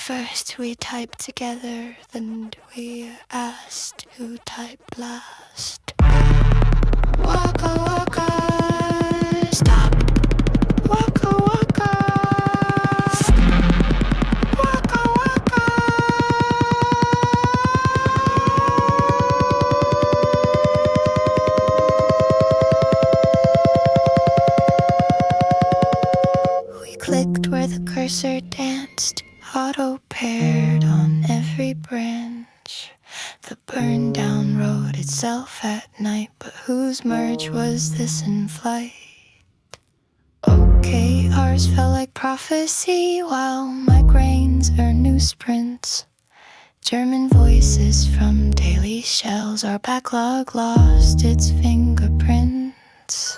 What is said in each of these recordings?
First we typed together, then we asked who typed last. Waka waka, stop. Waka waka, waka waka. We clicked where the cursor danced, auto-paired on every branch. The burned down road itself at night, but whose merge was this in flight? Okay, ours felt like prophecy, while migraines are newsprints. German voices from daily shells, our backlog lost its fingerprints.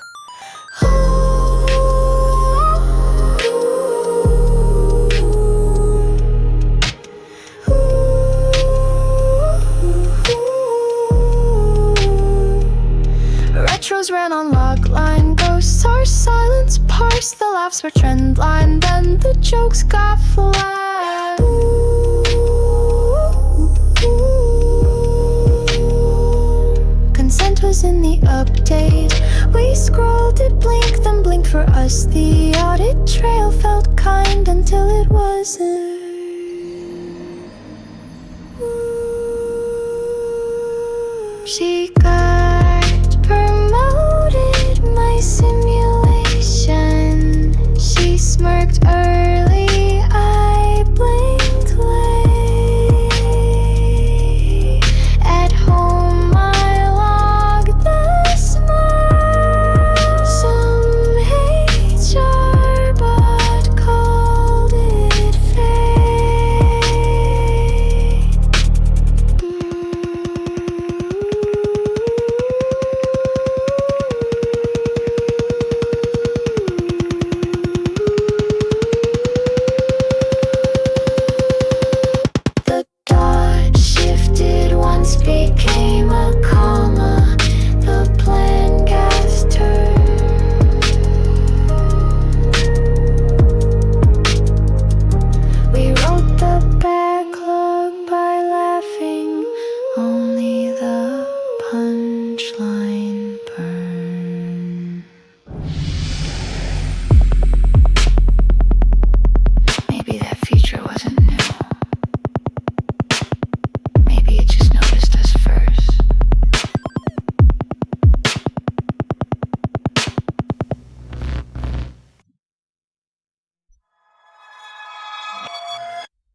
Retros ran on logline, ghosts our silence parsed. The laughs were trend line, then the jokes got flat. Consent was in the update. We scrolled it, blinked, then blinked for us. The audit trail felt kind until it wasn't. She got promoted my simulation. She smirked.